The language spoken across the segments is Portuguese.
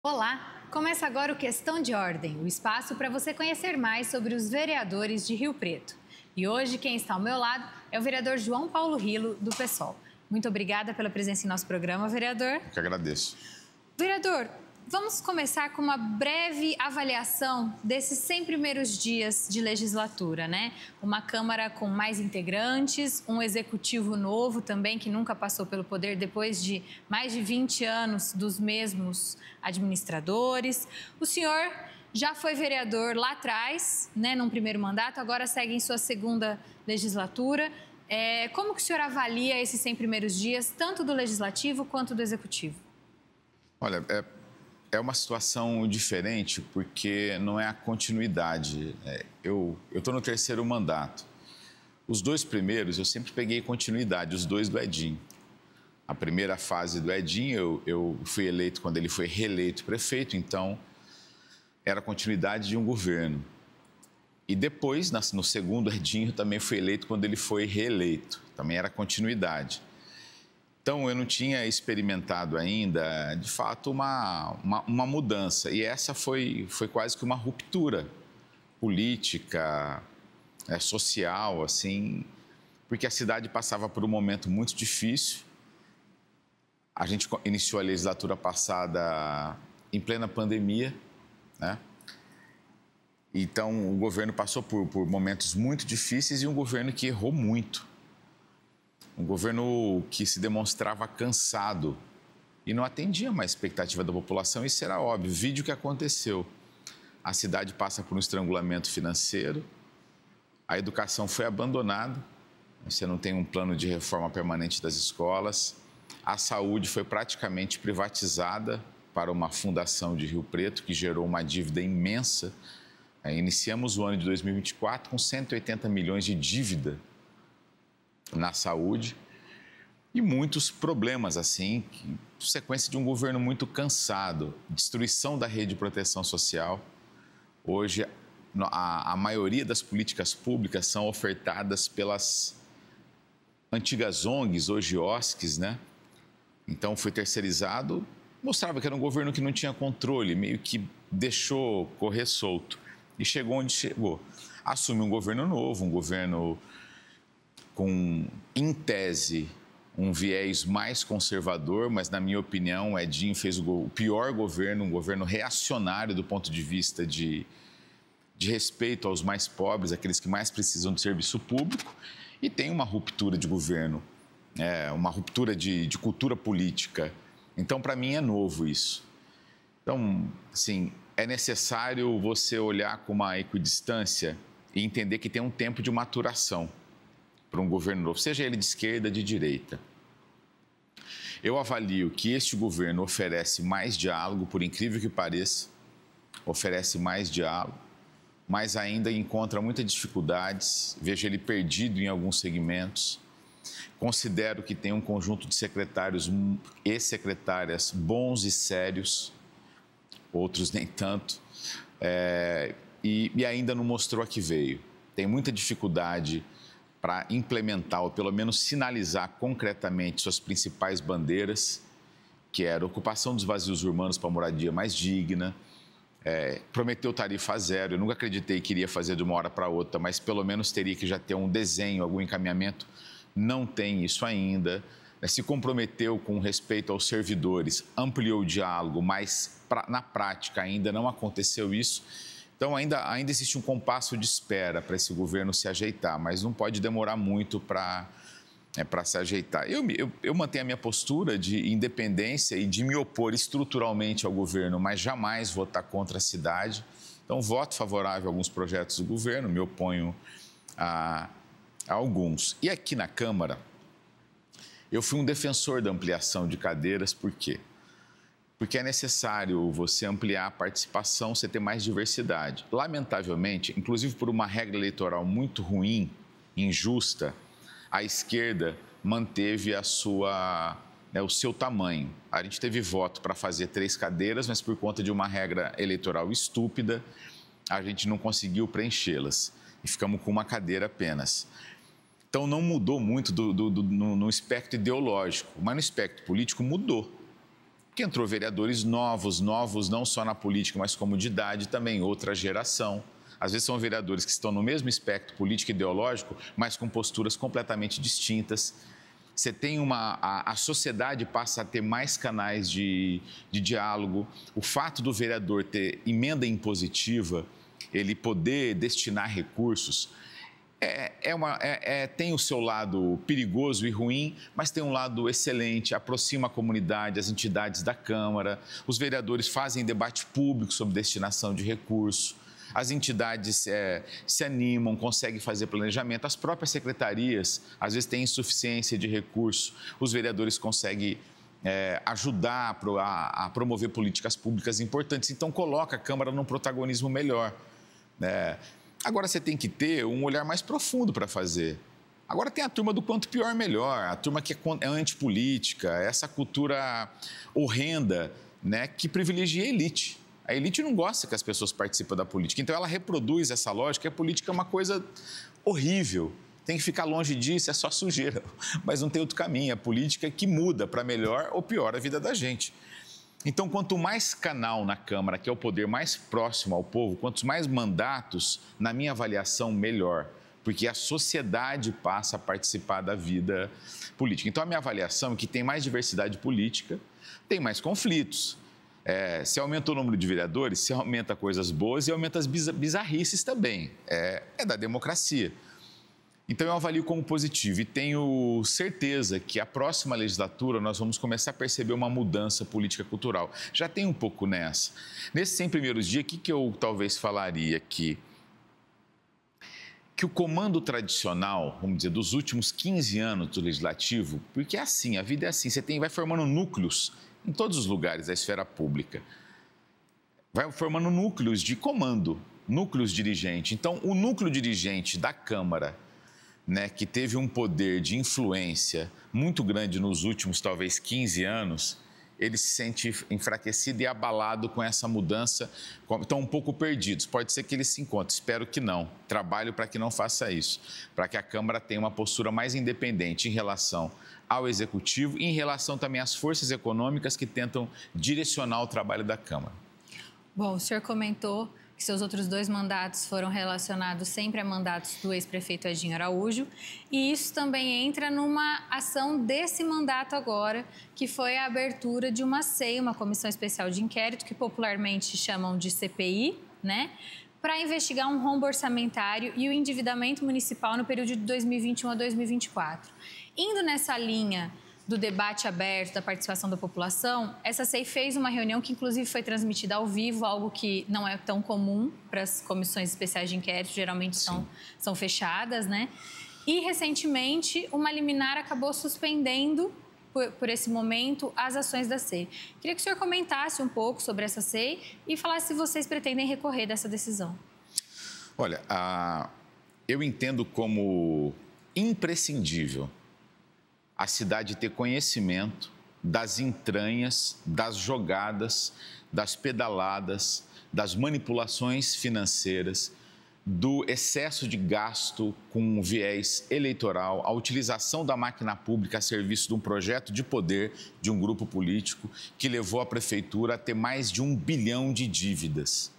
Olá! Começa agora o Questão de Ordem, o espaço para você conhecer mais sobre os vereadores de Rio Preto. E hoje quem está ao meu lado é o vereador João Paulo Rilo, do PSOL. Muito obrigada pela presença em nosso programa, vereador. Eu que agradeço. Vereador, vamos começar com uma breve avaliação desses 100 primeiros dias de legislatura, né? Uma Câmara com mais integrantes, um executivo novo também, que nunca passou pelo poder depois de mais de 20 anos dos mesmos administradores. O senhor já foi vereador lá atrás, né, num primeiro mandato, agora segue em sua segunda legislatura. Como que o senhor avalia esses 100 primeiros dias, tanto do Legislativo quanto do Executivo? Olha, é uma situação diferente porque não é a continuidade. Eu estou no terceiro mandato. Os dois primeiros eu sempre peguei continuidade, os dois do Edinho. A primeira fase do Edinho eu fui eleito quando ele foi reeleito prefeito, então era a continuidade de um governo. E depois, no segundo Edinho, também fui eleito quando ele foi reeleito, também era continuidade. Então, eu não tinha experimentado ainda, de fato, uma mudança. E essa foi quase que uma ruptura política, social, assim, porque a cidade passava por um momento muito difícil. A gente iniciou a legislatura passada em plena pandemia, né? Então, o governo passou por momentos muito difíceis e um governo que errou muito. Um governo que se demonstrava cansado e não atendia mais a expectativa da população, isso era óbvio. Vide o que aconteceu. A cidade passa por um estrangulamento financeiro, a educação foi abandonada, você não tem um plano de reforma permanente das escolas, a saúde foi praticamente privatizada para uma fundação de Rio Preto, que gerou uma dívida imensa. Iniciamos o ano de 2024 com 180 milhões de dívida na saúde e muitos problemas, assim, sequência de um governo muito cansado, destruição da rede de proteção social. Hoje, a maioria das políticas públicas são ofertadas pelas antigas ONGs, hoje OSCs, né? Então, foi terceirizado, mostrava que era um governo que não tinha controle, meio que deixou correr solto. E chegou onde chegou. Assume um governo novo, um governo com, em tese, um viés mais conservador, mas, na minha opinião, o Edinho fez o pior governo, um governo reacionário do ponto de vista de respeito aos mais pobres, aqueles que mais precisam de serviço público, e tem uma ruptura de governo, uma ruptura de cultura política. Então, para mim, é novo isso. Então, assim, é necessário você olhar com uma equidistância e entender que tem um tempo de maturação para um governo novo, seja ele de esquerda, de direita. Eu avalio que este governo oferece mais diálogo, por incrível que pareça, oferece mais diálogo, mas ainda encontra muitas dificuldades, vejo ele perdido em alguns segmentos. Considero que tem um conjunto de secretários e secretárias bons e sérios, outros nem tanto, e ainda não mostrou a que veio. Tem muita dificuldade para implementar, ou pelo menos sinalizar concretamente suas principais bandeiras, que era a ocupação dos vazios urbanos para moradia mais digna, prometeu tarifa zero. Eu nunca acreditei que iria fazer de uma hora para outra, mas pelo menos teria que já ter um desenho, algum encaminhamento. Não tem isso ainda. Se comprometeu com respeito aos servidores, ampliou o diálogo, mas na prática ainda não aconteceu isso. Então, ainda existe um compasso de espera para esse governo se ajeitar, mas não pode demorar muito para se ajeitar. Eu mantenho a minha postura de independência e de me opor estruturalmente ao governo, mas jamais votar contra a cidade. Então, voto favorável a alguns projetos do governo, me oponho a alguns. E aqui na Câmara, eu fui um defensor da ampliação de cadeiras, por quê? Porque é necessário você ampliar a participação, você ter mais diversidade. Lamentavelmente, inclusive por uma regra eleitoral muito ruim, injusta, a esquerda manteve o seu tamanho. A gente teve voto para fazer 3 cadeiras, mas por conta de uma regra eleitoral estúpida, a gente não conseguiu preenchê-las e ficamos com uma cadeira apenas. Então, não mudou muito no espectro ideológico, mas no espectro político mudou. que entrou vereadores novos não só na política, mas como de idade também, outra geração. Às vezes são vereadores que estão no mesmo espectro político e ideológico, mas com posturas completamente distintas. Você tem a sociedade passa a ter mais canais de diálogo. O fato do vereador ter emenda impositiva, ele poder destinar recursos, tem o seu lado perigoso e ruim, mas tem um lado excelente, aproxima a comunidade, as entidades da Câmara, os vereadores fazem debate público sobre destinação de recursos, as entidades se animam, conseguem fazer planejamento, as próprias secretarias, às vezes, têm insuficiência de recursos, os vereadores conseguem ajudar a promover políticas públicas importantes, então coloca a Câmara num protagonismo melhor, né? Agora você tem que ter um olhar mais profundo para fazer. Agora tem a turma do quanto pior, melhor, a turma que é antipolítica, essa cultura horrenda, né, que privilegia a elite. A elite não gosta que as pessoas participem da política, então ela reproduz essa lógica, e a política é uma coisa horrível. Tem que ficar longe disso, é só sujeira, mas não tem outro caminho. A política é que muda para melhor ou pior a vida da gente. Então, quanto mais canal na Câmara, que é o poder mais próximo ao povo, quantos mais mandatos, na minha avaliação, melhor, porque a sociedade passa a participar da vida política. Então, a minha avaliação é que tem mais diversidade política, tem mais conflitos. Se aumenta o número de vereadores, se aumenta coisas boas e aumenta as bizarrices também. É da democracia. Então, eu avalio como positivo e tenho certeza que a próxima legislatura nós vamos começar a perceber uma mudança política-cultural. Já tem um pouco nessa. Nesses 100 primeiros dias, o que eu talvez falaria aqui? Que o comando tradicional, vamos dizer, dos últimos 15 anos do Legislativo, porque é assim, a vida é assim, vai formando núcleos em todos os lugares da esfera pública. Vai formando núcleos de comando, núcleos dirigentes. Então, o núcleo dirigente da Câmara, né, que teve um poder de influência muito grande nos últimos, talvez, 15 anos, ele se sente enfraquecido e abalado com essa mudança, estão um pouco perdidos. Pode ser que eles se encontrem, espero que não. Trabalho para que não faça isso, para que a Câmara tenha uma postura mais independente em relação ao Executivo e em relação também às forças econômicas que tentam direcionar o trabalho da Câmara. Bom, o senhor comentou que seus outros 2 mandatos foram relacionados sempre a mandatos do ex-prefeito Edinho Araújo, e isso também entra numa ação desse mandato agora, que foi a abertura de uma CEI, uma Comissão Especial de Inquérito, que popularmente chamam de CPI, né, para investigar um rombo orçamentário e o endividamento municipal no período de 2021 a 2024. Indo nessa linha do debate aberto, da participação da população, essa CEI fez uma reunião que, inclusive, foi transmitida ao vivo, algo que não é tão comum para as comissões especiais de inquérito, geralmente são fechadas, né? E, recentemente, uma liminar acabou suspendendo, por esse momento, as ações da CEI. Queria que o senhor comentasse um pouco sobre essa CEI e falasse se vocês pretendem recorrer dessa decisão. Olha, eu entendo como imprescindível a cidade ter conhecimento das entranhas, das jogadas, das pedaladas, das manipulações financeiras, do excesso de gasto com viés eleitoral, a utilização da máquina pública a serviço de um projeto de poder de um grupo político que levou a prefeitura a ter mais de 1 bilhão de dívidas.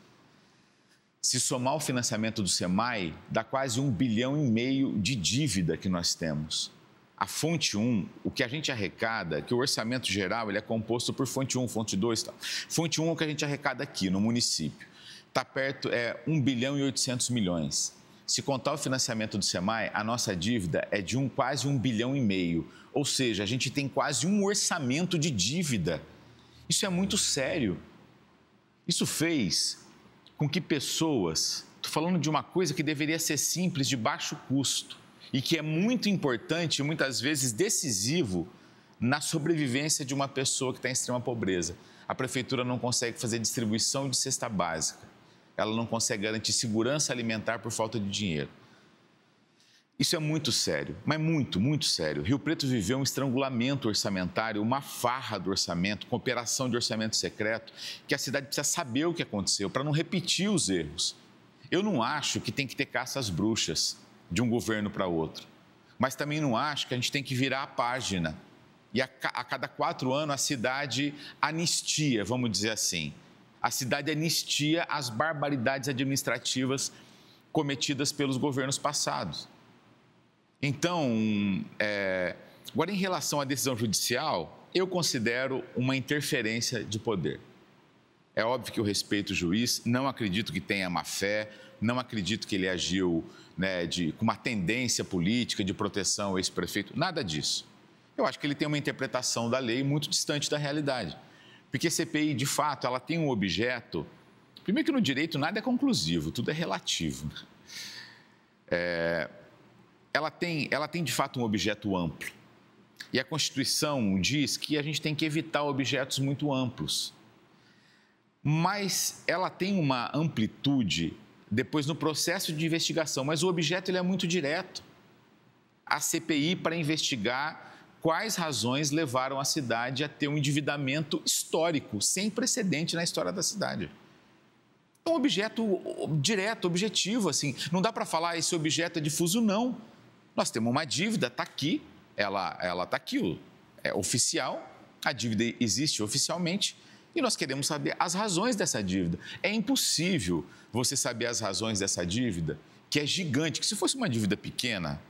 Se somar o financiamento do SEMAI, dá quase 1,5 bilhão de dívida que nós temos. A fonte 1, o que a gente arrecada, que o orçamento geral ele é composto por fonte 1, fonte 2 e tal. Fonte 1 é o que a gente arrecada aqui no município. Está perto, 1 bilhão e 800 milhões. Se contar o financiamento do SEMAI, a nossa dívida é de quase 1,5 bilhão. Ou seja, a gente tem quase um orçamento de dívida. Isso é muito sério. Isso fez com que pessoas... Estou falando de uma coisa que deveria ser simples, de baixo custo, e que é muito importante, muitas vezes decisivo, na sobrevivência de uma pessoa que está em extrema pobreza. A prefeitura não consegue fazer distribuição de cesta básica. Ela não consegue garantir segurança alimentar por falta de dinheiro. Isso é muito sério, mas muito, muito sério. Rio Preto viveu um estrangulamento orçamentário, uma farra do orçamento, com operação de orçamento secreto, que a cidade precisa saber o que aconteceu para não repetir os erros. Eu não acho que tem que ter caça às bruxas de um governo para outro. Mas também não acho que a gente tem que virar a página e a cada 4 anos a cidade anistia, vamos dizer assim. A cidade anistia as barbaridades administrativas cometidas pelos governos passados. Então, agora em relação à decisão judicial, eu considero uma interferência de poder. É óbvio que eu respeito o juiz, não acredito que tenha má-fé, não acredito que ele agiu com uma tendência política de proteção ao ex-prefeito, nada disso. Eu acho que ele tem uma interpretação da lei muito distante da realidade. Porque a CPI, de fato, ela tem um objeto... Primeiro que no direito nada é conclusivo, tudo é relativo. Ela tem, de fato, um objeto amplo. E a Constituição diz que a gente tem que evitar objetos muito amplos. Mas ela tem uma amplitude depois no processo de investigação, mas o objeto ele é muito direto. A CPI para investigar quais razões levaram a cidade a ter um endividamento histórico, sem precedente na história da cidade. É um objeto direto, objetivo, assim. Não dá para falar esse objeto é difuso, não. Nós temos uma dívida, está aqui, ela está aqui, é oficial, a dívida existe oficialmente e nós queremos saber as razões dessa dívida. É impossível você saber as razões dessa dívida, que é gigante, que se fosse uma dívida pequena,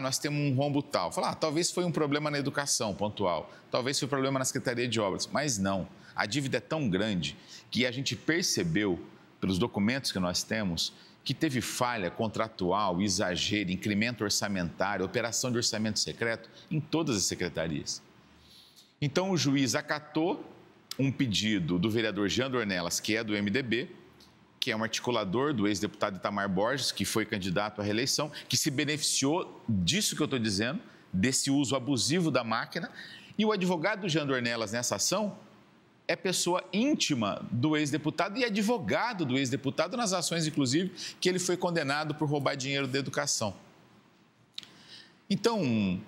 nós temos um rombo tal. Falar, talvez foi um problema na educação pontual, talvez foi um problema na Secretaria de Obras, mas não. A dívida é tão grande que a gente percebeu, pelos documentos que nós temos, que teve falha contratual, exagero, incremento orçamentário, operação de orçamento secreto em todas as secretarias. Então, o juiz acatou um pedido do vereador Jean Dornelas, que é do MDB, que é um articulador do ex-deputado Itamar Borges, que foi candidato à reeleição, que se beneficiou disso que eu estou dizendo, desse uso abusivo da máquina. E o advogado do Jean Dornelas nessa ação é pessoa íntima do ex-deputado e advogado do ex-deputado nas ações, inclusive, que ele foi condenado por roubar dinheiro da educação. Então,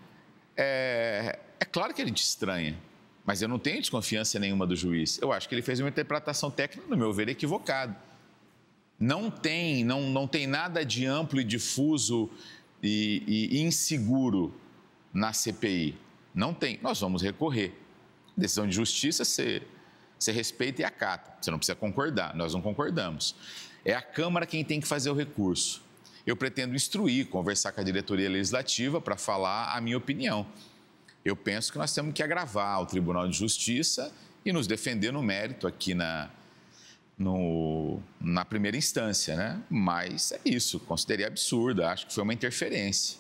é claro que ele te estranha, mas eu não tenho desconfiança nenhuma do juiz. Eu acho que ele fez uma interpretação técnica, no meu ver, equivocada. Não tem nada de amplo e difuso e inseguro na CPI. Não tem. Nós vamos recorrer. Decisão de justiça, você respeita e acata. Você não precisa concordar, nós não concordamos. É a Câmara quem tem que fazer o recurso. Eu pretendo instruir, conversar com a diretoria legislativa para falar a minha opinião. Eu penso que nós temos que agravar o Tribunal de Justiça e nos defender no mérito aqui na primeira instância, né? Mas é isso, considerei absurdo, acho que foi uma interferência.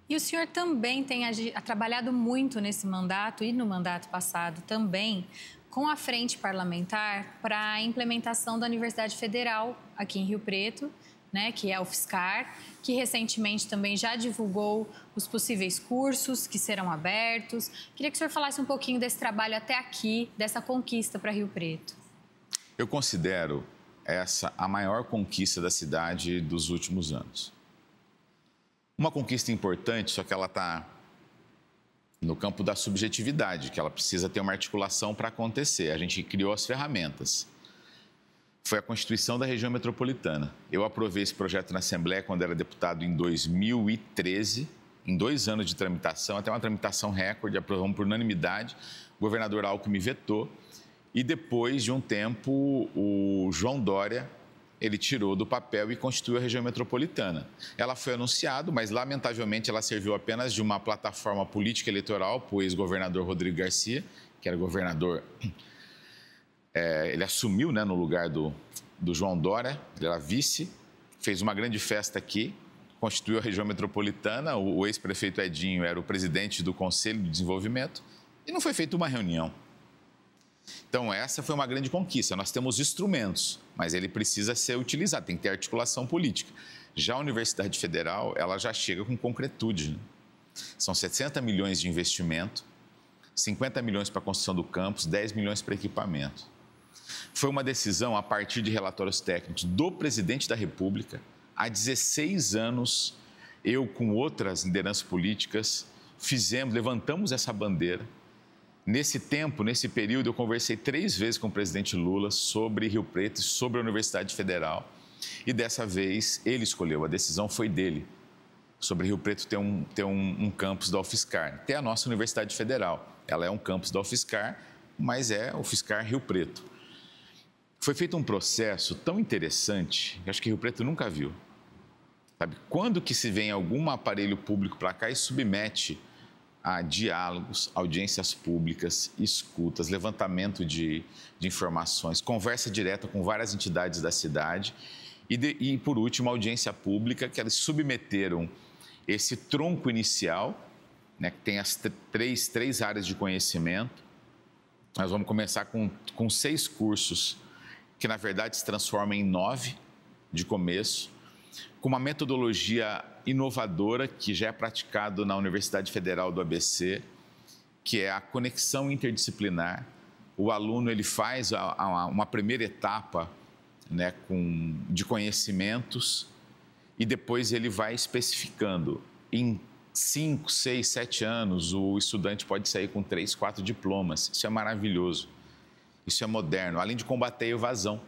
E o senhor também tem trabalhado muito nesse mandato e no mandato passado também com a frente parlamentar para a implementação da Universidade Federal aqui em Rio Preto, né, que é a UFSCar, que recentemente também já divulgou os possíveis cursos que serão abertos. Queria que o senhor falasse um pouquinho desse trabalho até aqui, dessa conquista para Rio Preto. Eu considero essa a maior conquista da cidade dos últimos anos. Uma conquista importante, só que ela está no campo da subjetividade, que ela precisa ter uma articulação para acontecer. A gente criou as ferramentas. Foi a Constituição da região metropolitana. Eu aprovei esse projeto na Assembleia quando era deputado em 2013, em 2 anos de tramitação, até uma tramitação recorde, aprovamos por unanimidade. O governador Alckmin vetou. E depois de um tempo, o João Dória, ele tirou do papel e constituiu a região metropolitana. Ela foi anunciada, mas lamentavelmente ela serviu apenas de uma plataforma política eleitoral para o ex-governador Rodrigo Garcia, que era governador, ele assumiu, né, no lugar do João Dória, ele era vice, fez uma grande festa aqui, constituiu a região metropolitana, o ex-prefeito Edinho era o presidente do Conselho de Desenvolvimento e não foi feita uma reunião. Então, essa foi uma grande conquista. Nós temos instrumentos, mas ele precisa ser utilizado, tem que ter articulação política. Já a Universidade Federal, ela já chega com concretude, né? São 60 milhões de investimento, 50 milhões para a construção do campus, 10 milhões para equipamento. Foi uma decisão a partir de relatórios técnicos do presidente da República. Há 16 anos, eu com outras lideranças políticas, levantamos essa bandeira. Nesse tempo, nesse período, eu conversei 3 vezes com o presidente Lula sobre Rio Preto e sobre a Universidade Federal. E dessa vez, ele escolheu, a decisão foi dele. sobre Rio Preto ter um campus da UFSCar. Tem a nossa Universidade Federal, ela é um campus da UFSCar, mas é UFSCar Rio Preto. Foi feito um processo tão interessante, que acho que Rio Preto nunca viu. Sabe, quando que se vem algum aparelho público para cá e submete a diálogos, audiências públicas, escutas, levantamento de informações, conversa direta com várias entidades da cidade e, por último, audiência pública, que elas submeteram esse tronco inicial, né, que tem as três áreas de conhecimento. Nós vamos começar com 6 cursos, que na verdade se transformam em 9 de começo, com uma metodologia inovadora que já é praticado na Universidade Federal do ABC, que é a conexão interdisciplinar. O aluno ele faz uma primeira etapa, né, de conhecimentos e depois ele vai especificando. Em 5, 6, 7 anos, o estudante pode sair com 3, 4 diplomas. Isso é maravilhoso, isso é moderno, além de combater a evasão.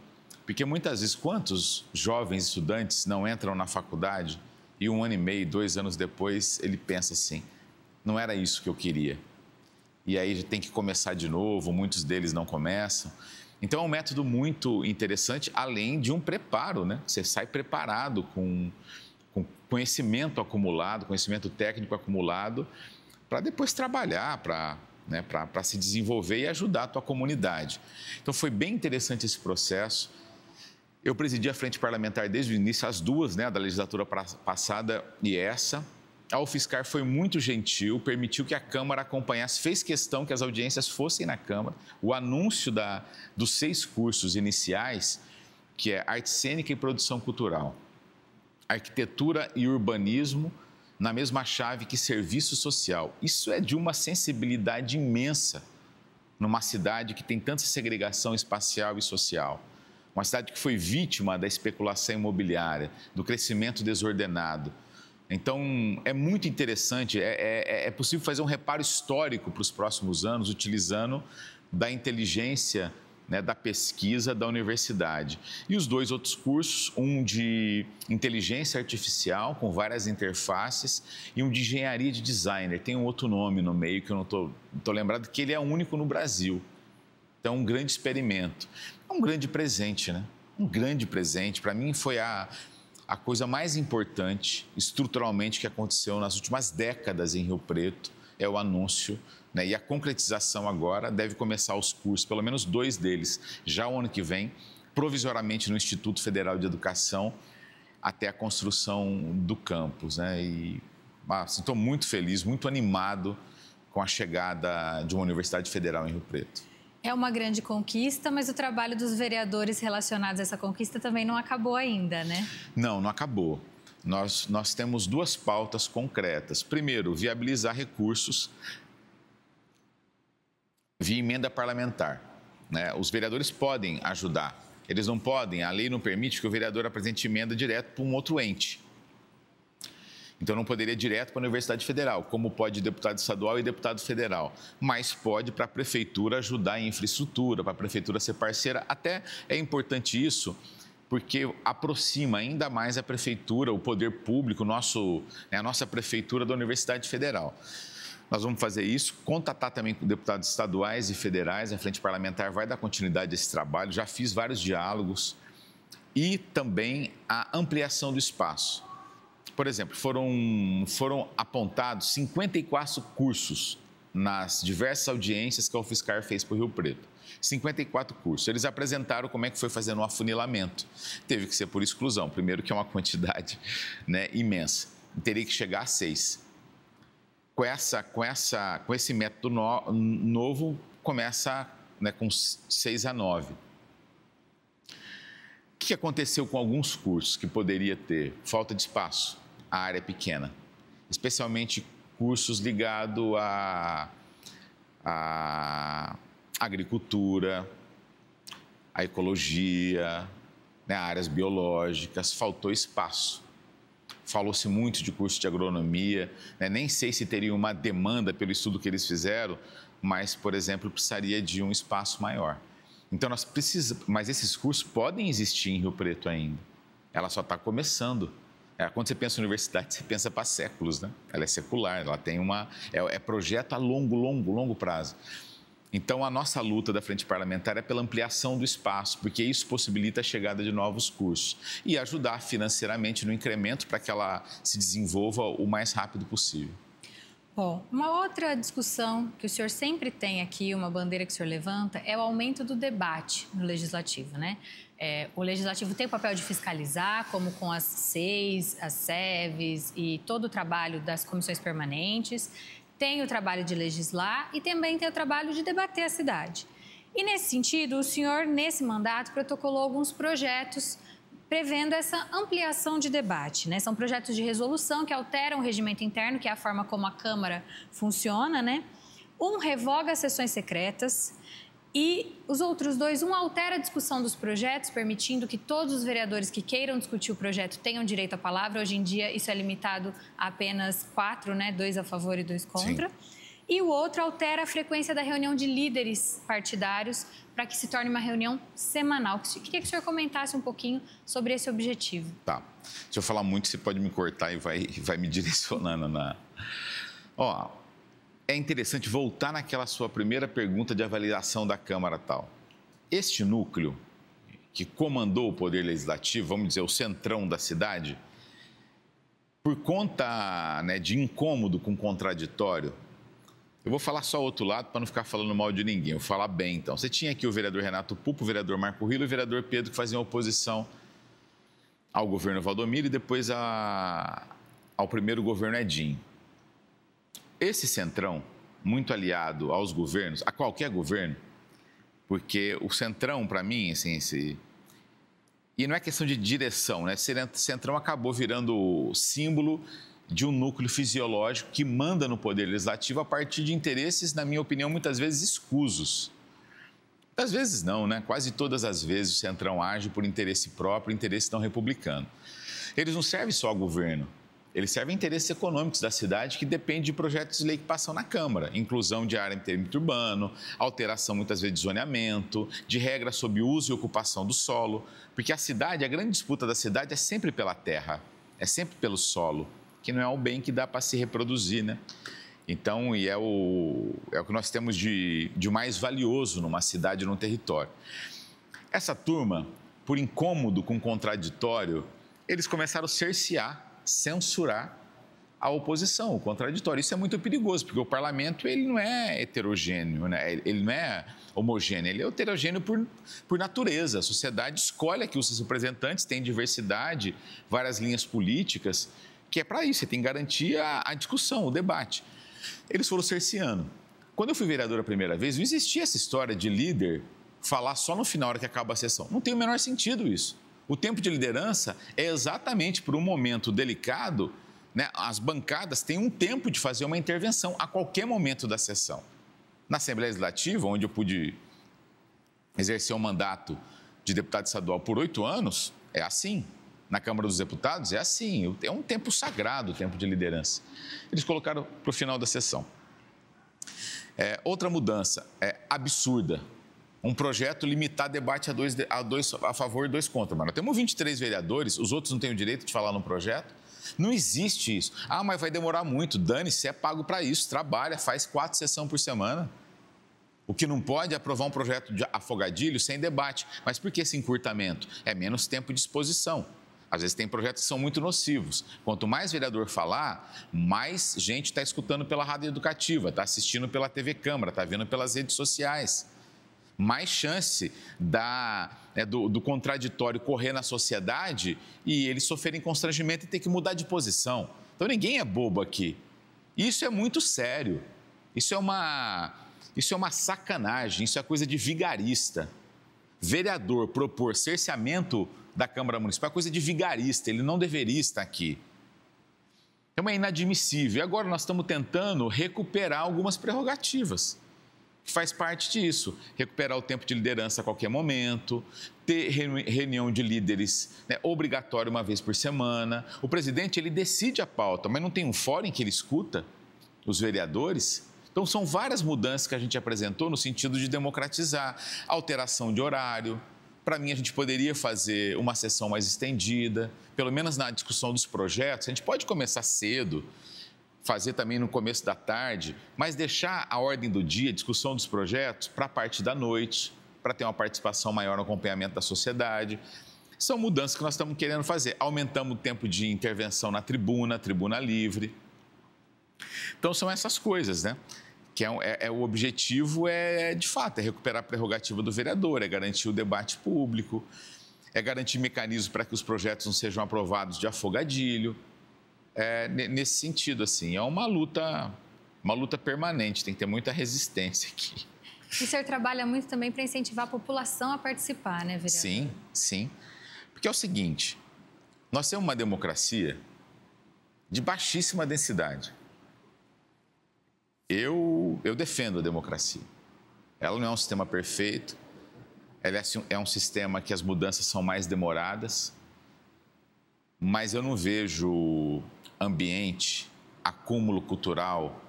Porque muitas vezes, quantos jovens estudantes não entram na faculdade e 1 ano e meio, 2 anos depois, ele pensa assim, não era isso que eu queria. E aí tem que começar de novo, muitos deles não começam. Então é um método muito interessante, além de um preparo, né? Você sai preparado com conhecimento acumulado, conhecimento técnico acumulado, para depois trabalhar, para se desenvolver e ajudar a tua comunidade. Então foi bem interessante esse processo. Eu presidi a frente parlamentar desde o início, as duas, né, da legislatura passada e essa. A UFSCar foi muito gentil, permitiu que a Câmara acompanhasse, fez questão que as audiências fossem na Câmara. O anúncio dos 6 cursos iniciais, que é Arte Cênica e Produção Cultural, Arquitetura e Urbanismo, na mesma chave que Serviço Social. Isso é de uma sensibilidade imensa numa cidade que tem tanta segregação espacial e social. Uma cidade que foi vítima da especulação imobiliária, do crescimento desordenado. Então, é muito interessante, é possível fazer um reparo histórico para os próximos anos, utilizando da inteligência, né, da pesquisa da universidade. E os 2 outros cursos, um de inteligência artificial, com várias interfaces, e um de engenharia de designer. Tem um outro nome no meio que eu não estou lembrado, que ele é único no Brasil. Então, um grande experimento. Um grande presente, né? Um grande presente. Para mim, foi a coisa mais importante, estruturalmente, que aconteceu nas últimas décadas em Rio Preto, é o anúncio, né? E a concretização agora deve começar os cursos, pelo menos 2 deles, já o ano que vem, provisoriamente no Instituto Federal de Educação, até a construção do campus, né? E estou muito feliz, muito animado com a chegada de uma universidade federal em Rio Preto. É uma grande conquista, mas o trabalho dos vereadores relacionados a essa conquista também não acabou ainda, né? Não acabou. Nós temos 2 pautas concretas. Primeiro, viabilizar recursos via emenda parlamentar, né? Os vereadores podem ajudar. Eles não podem, a lei não permite que o vereador apresente emenda direto para um outro ente. Então, não poderia ir direto para a Universidade Federal, como pode deputado estadual e deputado federal. Mas pode para a prefeitura ajudar em infraestrutura, para a prefeitura ser parceira. Até é importante isso, porque aproxima ainda mais a prefeitura, o poder público, a nossa prefeitura da Universidade Federal. Nós vamos fazer isso, contatar também com deputados estaduais e federais. A Frente Parlamentar vai dar continuidade a esse trabalho. Já fiz vários diálogos. E também a ampliação do espaço. Por exemplo, foram apontados 54 cursos nas diversas audiências que a UFSCar fez para o Rio Preto. 54 cursos. Eles apresentaram como é que foi fazendo um afunilamento. Teve que ser por exclusão, primeiro que é uma quantidade, né, imensa. Teria que chegar a 6. Com esse método novo, começa, né, com 6 a 9. O que aconteceu com alguns cursos que poderia ter? Falta de espaço. A área é pequena, especialmente cursos ligados à agricultura, à ecologia, né, áreas biológicas, faltou espaço. Falou-se muito de curso de agronomia, né, nem sei se teria uma demanda pelo estudo que eles fizeram, mas, por exemplo, precisaria de um espaço maior. Então, nós precisamos, mas esses cursos podem existir em Rio Preto ainda. Ela só está começando. Quando você pensa em universidade, você pensa para séculos, né? Ela é secular, ela tem é projeto a longo prazo. Então, a nossa luta da Frente Parlamentar é pela ampliação do espaço, porque isso possibilita a chegada de novos cursos e ajudar financeiramente no incremento para que ela se desenvolva o mais rápido possível. Bom, uma outra discussão que o senhor sempre tem aqui, uma bandeira que o senhor levanta, é o aumento do debate no Legislativo, né? O Legislativo tem o papel de fiscalizar, como com as SEIs, as SEVs e todo o trabalho das comissões permanentes, tem o trabalho de legislar e também tem o trabalho de debater a cidade. E, nesse sentido, o senhor, nesse mandato, protocolou alguns projetos prevendo essa ampliação de debate, né? São projetos de resolução que alteram o regimento interno, que é a forma como a Câmara funciona, né? Um revoga as sessões secretas e os outros dois, um altera a discussão dos projetos, permitindo que todos os vereadores que queiram discutir o projeto tenham direito à palavra. Hoje em dia, isso é limitado a apenas 4, né? 2 a favor e 2 contra. Sim. E o outro altera a frequência da reunião de líderes partidários para que se torne uma reunião semanal. Queria que o senhor comentasse um pouquinho sobre esse objetivo. Tá. Se eu falar muito, você pode me cortar e vai me direcionando na... É interessante voltar naquela sua primeira pergunta de avaliação da Câmara tal. Este núcleo que comandou o Poder Legislativo, vamos dizer, o centrão da cidade, por conta, né, de incômodo com contraditório, eu vou falar só o outro lado para não ficar falando mal de ninguém, eu vou falar bem então. Você tinha aqui o vereador Renato Pupo, o vereador Marco Rilo e o vereador Pedro que faziam oposição ao governo Valdomiro e depois ao primeiro governo Edinho. Esse centrão, muito aliado aos governos, a qualquer governo, porque o centrão, para mim, assim, e não é questão de direção, né? Esse centrão acabou virando símbolo de um núcleo fisiológico que manda no Poder Legislativo a partir de interesses, na minha opinião, muitas vezes escusos. Muitas vezes não, né? Quase todas as vezes o centrão age por interesse próprio, interesse não republicano. Eles não servem só ao governo. Eles servem a interesses econômicos da cidade que dependem de projetos de lei que passam na Câmara. Inclusão de área em perímetro urbano, alteração muitas vezes de zoneamento, de regras sobre uso e ocupação do solo. Porque a grande disputa da cidade é sempre pela terra, é sempre pelo solo, que não é um bem que dá para se reproduzir, né? Então, é o que nós temos de mais valioso numa cidade, num território. Essa turma, por incômodo com contraditório, eles começaram a cercear, censurar a oposição, o contraditório. Isso é muito perigoso, porque o parlamento ele não é heterogêneo, né? Ele não é homogêneo, ele é heterogêneo por natureza. A sociedade escolhe aqui os seus representantes, tem diversidade, várias linhas políticas, que é para isso, você tem que garantir a discussão, o debate. Eles foram cerceando. Quando eu fui vereador a primeira vez, não existia essa história de líder falar só no final, hora que acaba a sessão. Não tem o menor sentido isso. O tempo de liderança é exatamente por um momento delicado, né? As bancadas têm um tempo de fazer uma intervenção a qualquer momento da sessão. Na Assembleia Legislativa, onde eu pude exercer um mandato de deputado estadual por 8 anos, é assim. Na Câmara dos Deputados é assim, é um tempo sagrado, o tempo de liderança. Eles colocaram para o final da sessão. Outra mudança, absurda. Um projeto limitar debate a favor e 2 contra. Mas nós temos 23 vereadores, os outros não têm o direito de falar no projeto. Não existe isso. Mas vai demorar muito. Dane-se, é pago para isso. Trabalha, faz 4 sessões por semana. O que não pode é aprovar um projeto de afogadilho sem debate. Mas por que esse encurtamento? É menos tempo de exposição. Às vezes tem projetos que são muito nocivos. Quanto mais vereador falar, mais gente está escutando pela rádio educativa, está assistindo pela TV Câmara, está vendo pelas redes sociais. Mais chance do contraditório correr na sociedade e eles sofrerem constrangimento e ter que mudar de posição. Então, ninguém é bobo aqui. Isso é muito sério. Isso é uma sacanagem, isso é coisa de vigarista. Vereador propor cerceamento da Câmara Municipal é coisa de vigarista, ele não deveria estar aqui. Então, é inadmissível. E agora nós estamos tentando recuperar algumas prerrogativas, que faz parte disso. Recuperar o tempo de liderança a qualquer momento, ter reunião de líderes, né, obrigatório uma vez por semana. O presidente, ele decide a pauta, mas não tem um fórum em que ele escuta os vereadores. Então, são várias mudanças que a gente apresentou no sentido de democratizar, alteração de horário, Para mim, a gente poderia fazer uma sessão mais estendida, pelo menos na discussão dos projetos. A gente pode começar cedo, fazer também no começo da tarde, mas deixar a ordem do dia, a discussão dos projetos, para a parte da noite, para ter uma participação maior no acompanhamento da sociedade. São mudanças que nós estamos querendo fazer. Aumentamos o tempo de intervenção na tribuna, tribuna livre. Então, são essas coisas, né? Que o objetivo de fato, é recuperar a prerrogativa do vereador, é garantir o debate público, é garantir mecanismos para que os projetos não sejam aprovados de afogadilho. Nesse sentido, assim, é uma luta permanente, tem que ter muita resistência aqui. E o senhor trabalha muito também para incentivar a população a participar, né, vereador? Sim, sim. Porque é o seguinte, nós temos uma democracia de baixíssima densidade. Eu defendo a democracia. Ela não é um sistema perfeito, ela é um sistema que as mudanças são mais demoradas, mas eu não vejo ambiente, acúmulo cultural,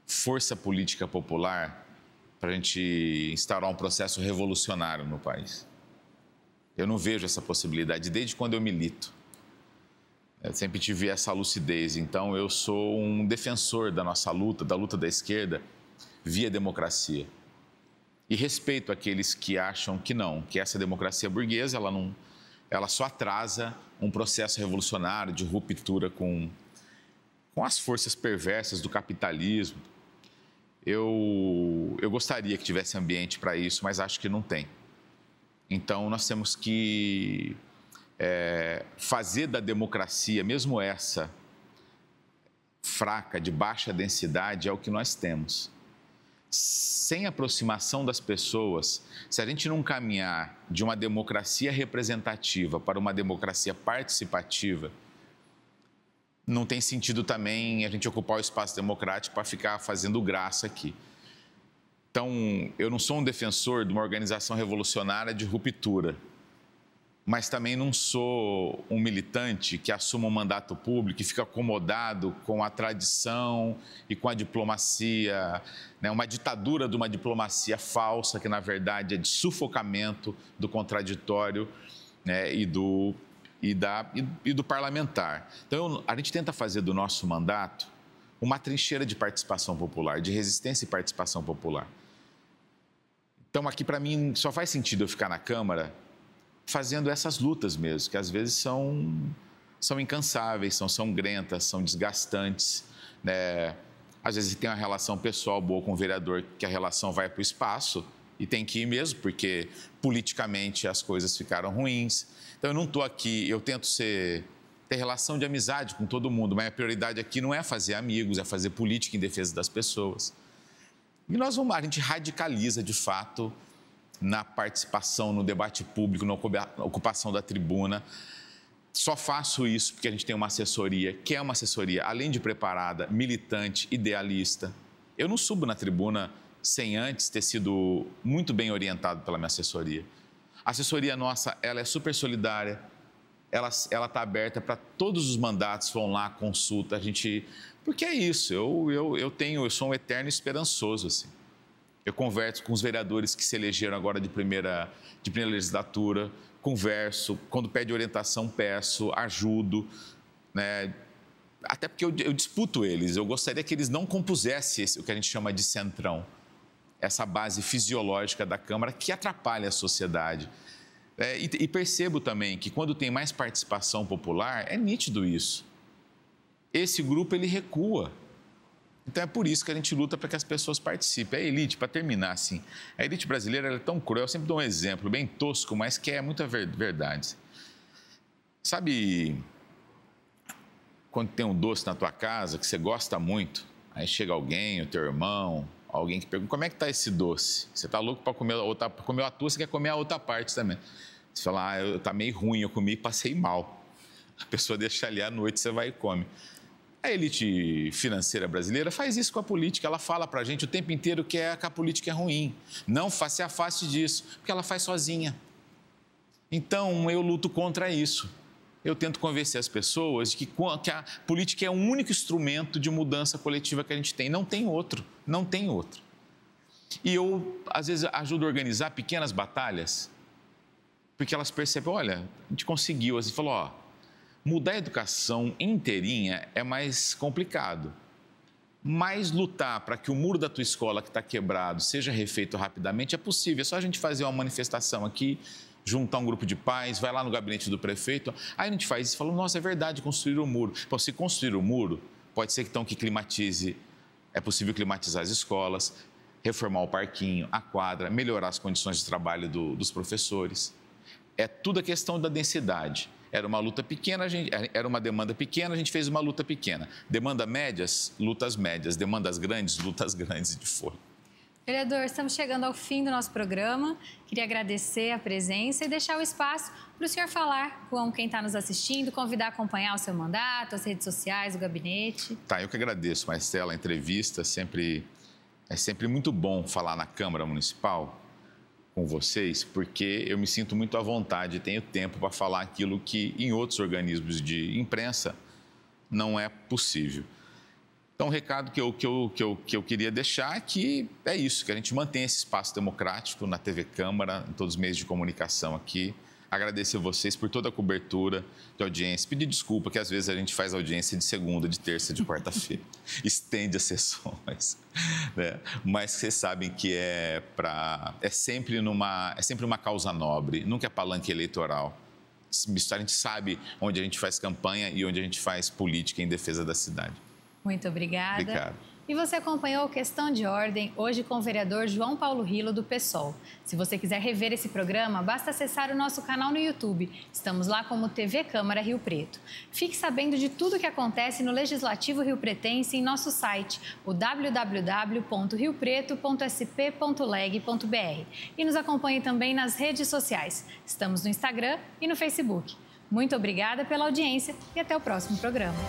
força política popular para a gente instaurar um processo revolucionário no país. Eu não vejo essa possibilidade desde quando eu milito. Eu sempre tive essa lucidez, então eu sou um defensor da nossa luta, da luta da esquerda, via democracia. E respeito aqueles que acham que não, que essa democracia burguesa, ela só atrasa um processo revolucionário de ruptura com as forças perversas do capitalismo. Eu gostaria que tivesse ambiente para isso, mas acho que não tem. Então, nós temos que fazer da democracia, mesmo essa fraca, de baixa densidade, é o que nós temos. Sem aproximação das pessoas, se a gente não caminhar de uma democracia representativa para uma democracia participativa, não tem sentido também a gente ocupar o espaço democrático para ficar fazendo graça aqui. Então, eu não sou um defensor de uma organização revolucionária de ruptura, mas também não sou um militante que assuma um mandato público e fica acomodado com a tradição e com a diplomacia, né? Uma ditadura de uma diplomacia falsa, que na verdade é de sufocamento do contraditório, né? e do parlamentar. Então, a gente tenta fazer do nosso mandato uma trincheira de participação popular, de resistência e participação popular. Então, aqui, para mim, só faz sentido eu ficar na Câmara fazendo essas lutas mesmo, que às vezes são incansáveis, são sangrentas, são desgastantes, né? Às vezes tem uma relação pessoal boa com o vereador, que a relação vai para o espaço e tem que ir mesmo, porque politicamente as coisas ficaram ruins. Então, eu não estou aqui, eu tento ter relação de amizade com todo mundo, mas a prioridade aqui não é fazer amigos, é fazer política em defesa das pessoas. E a gente radicaliza, de fato, na participação, no debate público, na ocupação da tribuna. Só faço isso porque a gente tem uma assessoria, que é uma assessoria, além de preparada, militante, idealista. Eu não subo na tribuna sem antes ter sido muito bem orientado pela minha assessoria. A assessoria nossa, ela é super solidária, ela está aberta para todos os mandatos, vão lá, consulta, a gente... Porque é isso, eu sou um eterno esperançoso, assim. Eu converso com os vereadores que se elegeram agora de primeira legislatura, converso, quando pede orientação, peço, ajudo, né? Até porque eu disputo eles, eu gostaria que eles não compusessem o que a gente chama de centrão, essa base fisiológica da Câmara que atrapalha a sociedade. E percebo também que quando tem mais participação popular, é nítido isso. Esse grupo, ele recua. Então, é por isso que a gente luta para que as pessoas participem. A elite, para terminar, assim, a elite brasileira ela é tão cruel. Eu sempre dou um exemplo bem tosco, mas que é muita verdade. Sabe quando tem um doce na tua casa que você gosta muito, aí chega alguém, o teu irmão, alguém que pergunta, como é que está esse doce? Você está louco para comer a tua, você quer comer a outra parte também. Você fala, está meio ruim, eu comi e passei mal. A pessoa deixa ali à noite, você vai e come. A elite financeira brasileira faz isso com a política. Ela fala para a gente o tempo inteiro que a política é ruim. Não se afaste disso, porque ela faz sozinha. Então, eu luto contra isso. Eu tento convencer as pessoas de que a política é o único instrumento de mudança coletiva que a gente tem. Não tem outro, não tem outro. E eu, às vezes, ajudo a organizar pequenas batalhas Porque elas percebem, olha, a gente conseguiu. Assim, falou, ó, mudar a educação inteirinha é mais complicado. Mas lutar para que o muro da tua escola que está quebrado seja refeito rapidamente é possível. É só a gente fazer uma manifestação aqui, juntar um grupo de pais, vai lá no gabinete do prefeito. Aí a gente faz isso e fala, nossa, é verdade, construir o muro. Bom, se construir o muro, pode ser então que climatize, é possível climatizar as escolas, reformar o parquinho, a quadra, melhorar as condições de trabalho dos professores. É tudo a questão da densidade. Era uma luta pequena, era uma demanda pequena, a gente fez uma luta pequena. Demanda médias, lutas médias. Demandas grandes, lutas grandes de fora. Vereador, estamos chegando ao fim do nosso programa. Queria agradecer a presença e deixar o espaço para o senhor falar com quem está nos assistindo, convidar a acompanhar o seu mandato, as redes sociais, o gabinete. Tá, eu que agradeço, Marcela, a entrevista. É sempre muito bom falar na Câmara Municipal com vocês, porque eu me sinto muito à vontade e tenho tempo para falar aquilo que em outros organismos de imprensa não é possível. Então, o recado que eu queria deixar é que é isso, que a gente mantém esse espaço democrático na TV Câmara, em todos os meios de comunicação aqui. Agradecer a vocês por toda a cobertura de audiência. Pedir desculpa que às vezes a gente faz audiência de segunda, de terça, de quarta-feira. Estende as sessões. Né? Mas vocês sabem que é sempre uma causa nobre, nunca é palanque eleitoral. A gente sabe onde a gente faz campanha e onde a gente faz política em defesa da cidade. Muito obrigada. Obrigado. E você acompanhou o Questão de Ordem, hoje com o vereador João Paulo Rilo, do PSOL. Se você quiser rever esse programa, basta acessar o nosso canal no YouTube. Estamos lá como TV Câmara Rio Preto. Fique sabendo de tudo o que acontece no Legislativo Riopretense em nosso site, o www.riopreto.sp.leg.br. E nos acompanhe também nas redes sociais. Estamos no Instagram e no Facebook. Muito obrigada pela audiência e até o próximo programa.